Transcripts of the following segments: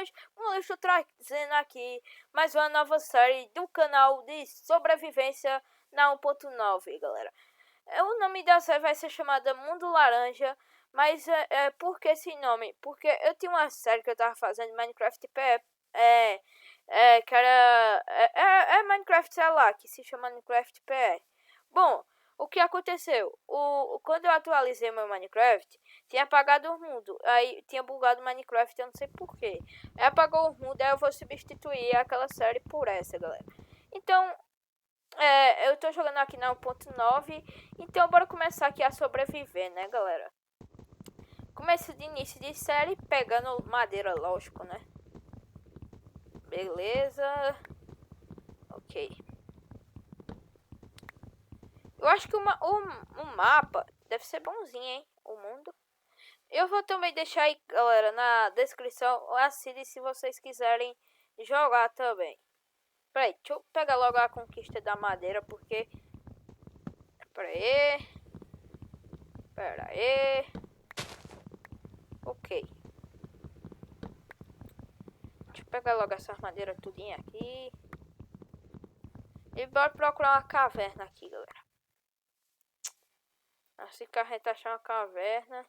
hoje eu estou trazendo aqui mais uma nova série do canal de sobrevivência na 1.9, galera. O nome da série vai ser chamada Mundo Laranja, mas por que esse nome? Porque eu tinha uma série que eu tava fazendo Minecraft PE, que era Minecraft, sei lá, que se chama Minecraft PE. Bom, o que aconteceu? Quando eu atualizei meu Minecraft, tinha apagado o mundo. Aí tinha bugado o Minecraft, eu não sei porquê. Aí apagou o mundo, aí eu vou substituir aquela série por essa, galera. Então, eu tô jogando aqui na 1.9. Então, bora começar aqui a sobreviver, né, galera? Começo de início de série, pegando madeira, lógico, né? Beleza. Ok. Eu acho que o mapa deve ser bonzinho, hein? O mundo. Eu vou também deixar aí, galera, na descrição a seed se vocês quiserem jogar também. Peraí, deixa eu pegar logo a conquista da madeira, porque... Peraí. Ok. Deixa eu pegar logo essas madeiras tudinho aqui. E bora procurar uma caverna aqui, galera. Assim que a gente achar uma caverna.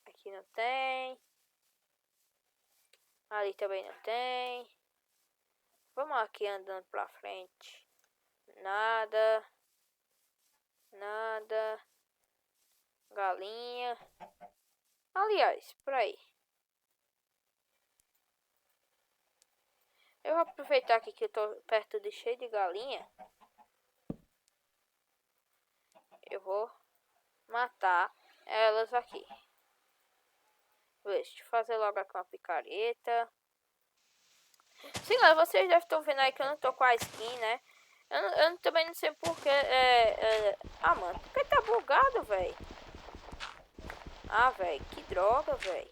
Aqui não tem. Ali também não tem. Vamos aqui andando pra frente. Nada. Galinha. Aliás, por aí. Eu vou aproveitar aqui que eu tô perto de cheio de galinha. Eu vou matar elas aqui. Deixa eu fazer logo aqui uma picareta. Sim, vocês devem estar vendo aí que eu não tô com a skin, né? Eu também não sei porque. Mano, por que tá bugado, velho? Velho, que droga, velho.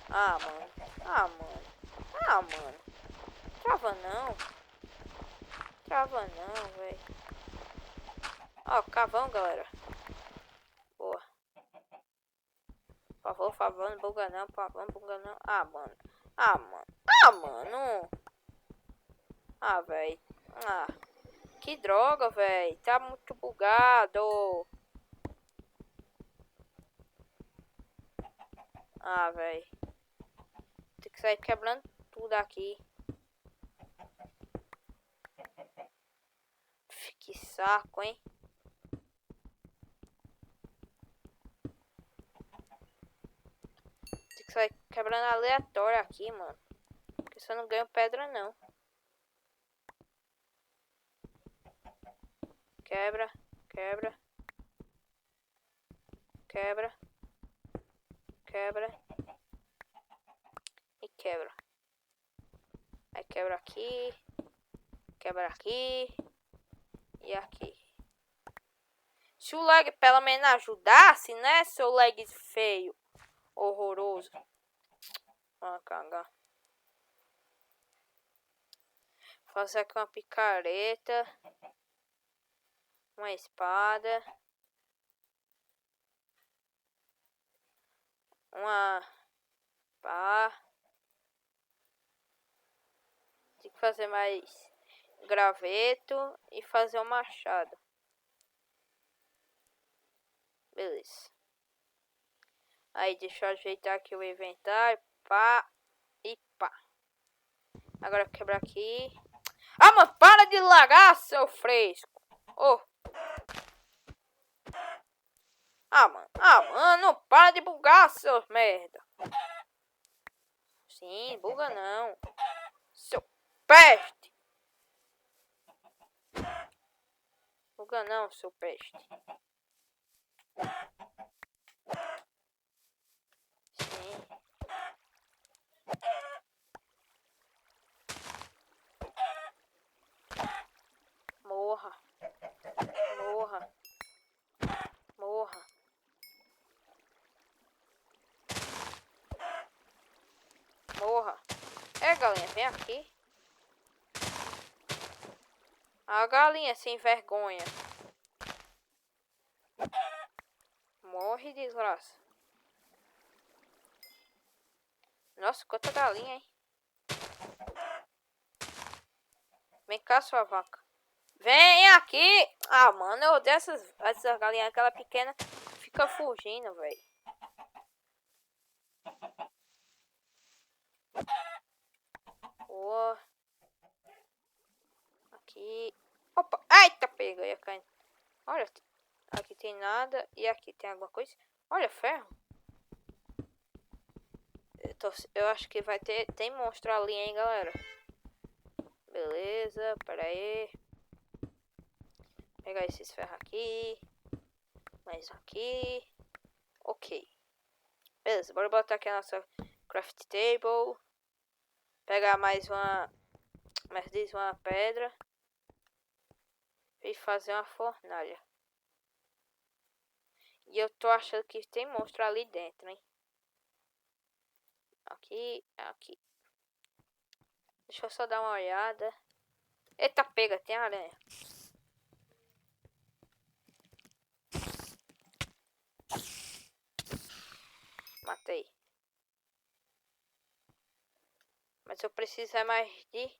Mano. Trava não, velho. Ó, cavão, galera. Boa. Por favor, não buga não, buga não. Mano. Velho. Que droga, velho. Tá muito bugado. Velho. Tem que sair quebrando tudo aqui. Que saco, hein? Tem que sair quebrando aleatório aqui, mano. Porque você não ganha pedra, não. Quebra. E quebra. Aí quebra aqui. Quebra aqui. E aqui. Se o lag pelo menos ajudasse, né? Seu lag feio. Horroroso. Cagar. Fazer aqui uma picareta. Uma espada. Uma pá. Tem que fazer mais graveto e fazer um machado. Beleza. Aí deixa eu ajeitar aqui o inventário. Pá e pá. Agora quebrar aqui. Mano, para de lagar, seu fresco. Mano, para de bugar, seus merda. Sim, buga não. Seu peste. Buga não, seu peste. Sim. Morra. Galinha, vem aqui. A galinha sem vergonha. Morre, desgraça. Nossa, quanta galinha, hein? Vem cá, sua vaca. Vem aqui! Ah, mano, eu odeio essas galinhas. Aquela pequena fica fugindo, velho. Boa. Aqui. Opa! Eita, pega. Ia caindo. Olha, aqui tem nada. E aqui tem alguma coisa? Olha, ferro. Eu acho que vai ter... Tem monstro ali, hein, galera. Beleza, pera aí. Pegar esses ferros aqui. Mais aqui. Ok. Beleza, bora botar aqui a nossa craft table. Pegar mais uma pedra. E fazer uma fornalha. E eu tô achando que tem monstro ali dentro, hein. Aqui, aqui. Deixa eu só dar uma olhada. Eita, pega, tem aranha. Matei. Mas eu preciso é mais de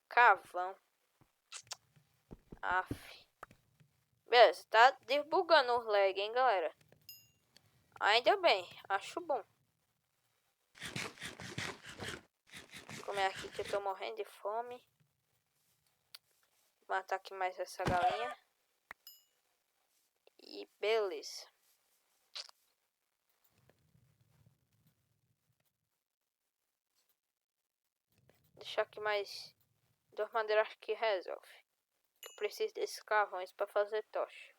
carvão. Aff. Beleza, tá debugando os lag, hein, galera. Ainda bem, acho bom. Vou comer aqui que eu tô morrendo de fome. Vou matar aqui mais essa galinha. E beleza. Deixar aqui mais 2 madeiras que resolve. Eu preciso desses carvões para fazer tocha.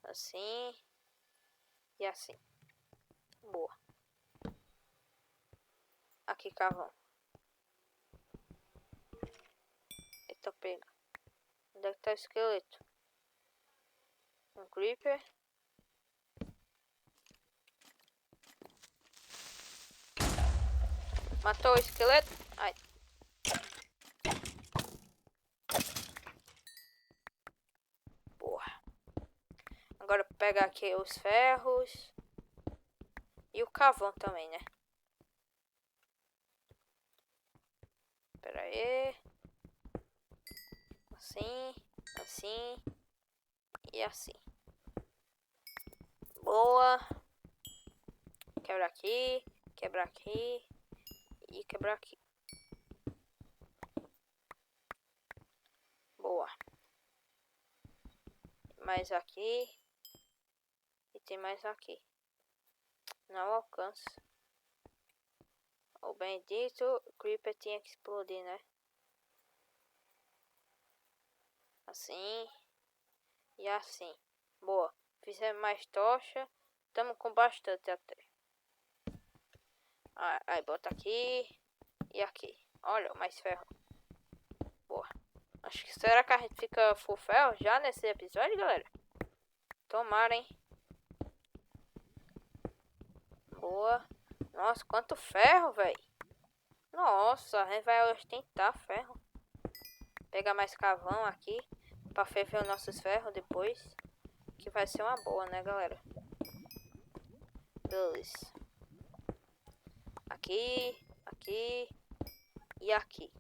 Assim. E assim. Boa. Aqui, carvão. Eita, pega. Onde é que tá o esqueleto? Um creeper. Matou o esqueleto. Ai. Boa. Agora pega aqui os ferros. E o carvão também, né? Pera aí. Assim. Assim. E assim. Boa. Quebra aqui. Quebra aqui. E quebrar aqui. Boa. Mais aqui. E tem mais aqui. Não alcança. O bendito creeper tinha que explodir, né? Assim. E assim. Boa. Fizemos mais tocha. Estamos com bastante até. Aí bota aqui. E aqui. Olha, mais ferro. Boa. Acho que será que a gente fica full ferro já nesse episódio, galera? Tomara, hein? Boa. Nossa, quanto ferro, velho. Nossa, a gente vai ostentar ferro. Pegar mais carvão aqui. Pra ferver os nossos ferros depois. Que vai ser uma boa, né, galera? Beleza. Aqui. Aqui. E aqui.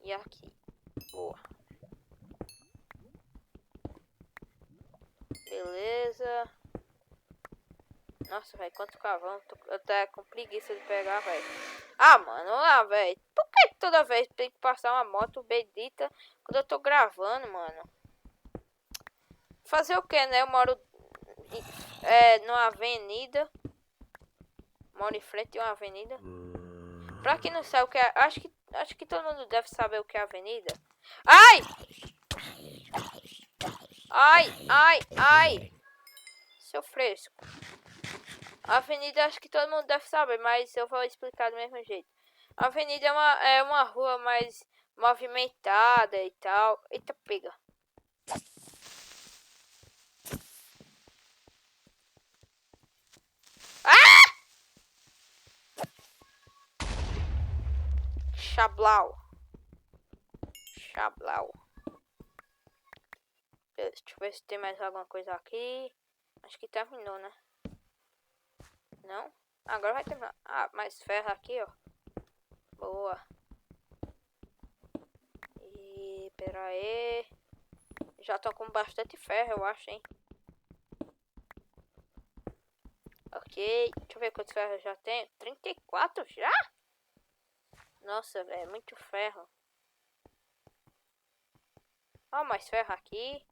E aqui. Boa. Beleza. Nossa, velho, quanto carvão. Eu até com preguiça de pegar, velho. Ah, mano, velho. Por que toda vez tem que passar uma moto bendita quando eu tô gravando, mano? Fazer o que, né? Eu moro numa avenida. Moro em frente a uma avenida. Pra quem não sabe o que é... Acho que todo mundo deve saber o que é avenida. Ai! Ai, ai, ai! Seu fresco. A avenida acho que todo mundo deve saber, mas eu vou explicar do mesmo jeito. A avenida é uma rua mais movimentada e tal. Eita, pega. Ah! Chablau. Chablau. Deixa eu ver se tem mais alguma coisa aqui. Acho que terminou, né? Não? Agora vai terminar. Ah, mais ferro aqui, ó. Boa. E pera aí. Já tô com bastante ferro, eu acho, hein? Ok. Deixa eu ver quantos ferros eu já tenho. 34 já? Nossa, velho. Muito ferro. Ó, mais ferro aqui.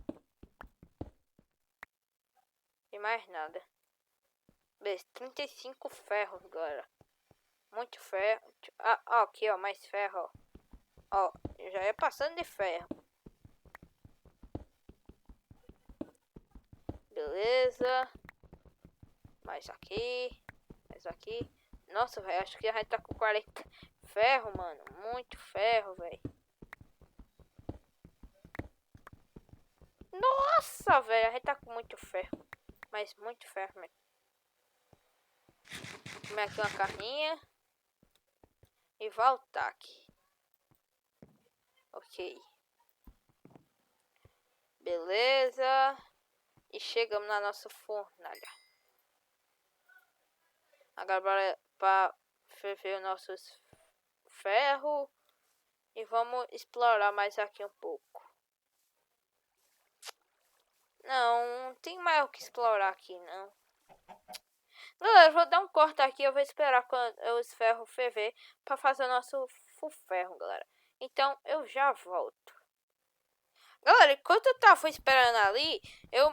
E mais nada. Beleza, 35 ferros, galera. Muito ferro. Ah, ó, aqui, ó, mais ferro, ó. Ó, eu já ia passando de ferro. Beleza. Mais aqui. Mais aqui. Nossa, velho, acho que a gente tá com 40 ferro, mano. Muito ferro, velho. Nossa, velho, a gente tá com muito ferro. Mas muito ferro, mesmo. Comer aqui uma carninha. E voltar aqui. Ok. Beleza. E chegamos na nossa fornalha. Agora para ferver os nossos ferros. E vamos explorar mais aqui um pouco. Não tem mais o que explorar aqui, não. Galera, eu vou dar um corte aqui. Eu vou esperar quando os ferros ferver para fazer o nosso ferro, galera. Então, eu já volto. Galera, enquanto eu tava esperando ali, eu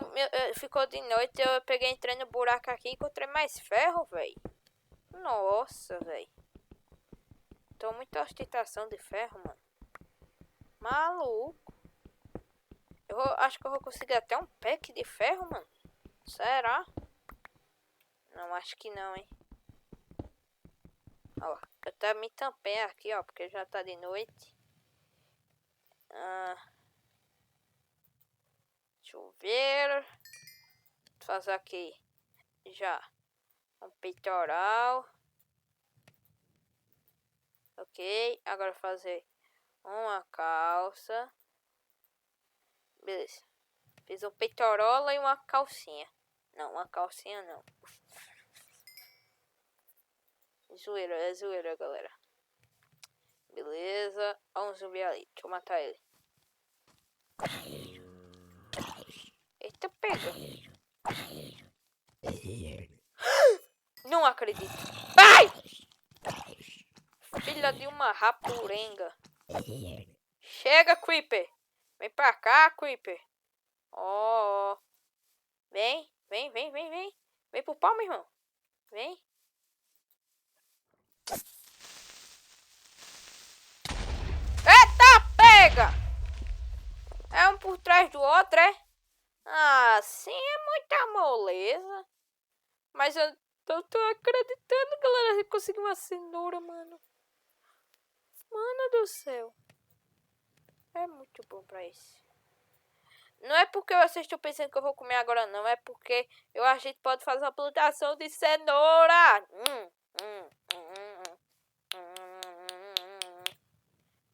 ficou de noite, eu peguei, entrei no buraco aqui e encontrei mais ferro, velho. Nossa, velho. Tô muita ostentação de ferro, mano. Maluco. Acho que eu vou conseguir até um pack de ferro, mano. Será? Não, acho que não, hein. Ó, eu até me tampei aqui, ó, porque já tá de noite. Deixa eu ver. Vou fazer aqui já um peitoral. Ok, agora fazer uma calça. Beleza. Fiz um peitoral e uma calcinha. Não, uma calcinha não. Zoeira, é zoeira, galera. Beleza. Ó um zumbi ali. Deixa eu matar ele. Eita, pega. Não acredito. Ai! Filha de uma rapurenga. Chega, Creeper. Vem pra cá, Creeper. Ó. Vem. Vem pro pau, meu irmão. Vem. Eita, pega! É um por trás do outro, é? Ah, sim, é muita moleza. Mas eu tô acreditando, galera, que conseguiu uma cenoura, mano. Mano do céu. É muito bom pra isso. Não é porque vocês estão pensando que eu vou comer agora, não. É porque a gente pode fazer uma plantação de cenoura.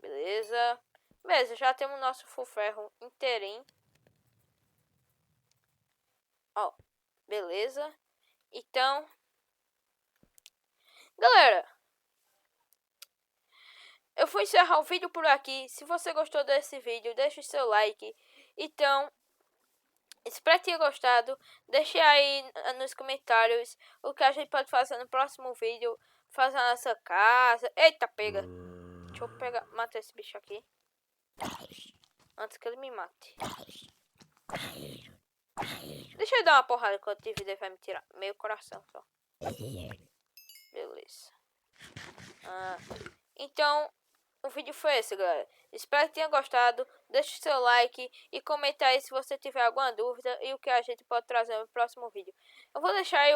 Beleza. Beleza, já temos nosso ferro inteirinho. Ó, beleza. Então, galera, eu vou encerrar o vídeo por aqui. Se você gostou desse vídeo, deixe o seu like. Então, espero que tenha gostado. Deixe aí nos comentários o que a gente pode fazer no próximo vídeo. Fazer a nossa casa. Eita, pega. Deixa eu matar esse bicho aqui. Antes que ele me mate. Deixa eu dar uma porrada enquanto o vídeo vai me tirar meio coração só. Beleza. Então, o vídeo foi esse, galera. Espero que tenha gostado. Deixe seu like e comenta aí se você tiver alguma dúvida e o que a gente pode trazer no próximo vídeo. Eu vou deixar aí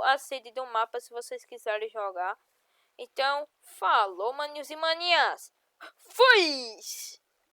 a seed do mapa se vocês quiserem jogar. Então, falou, maninhos e maninhas. Fui!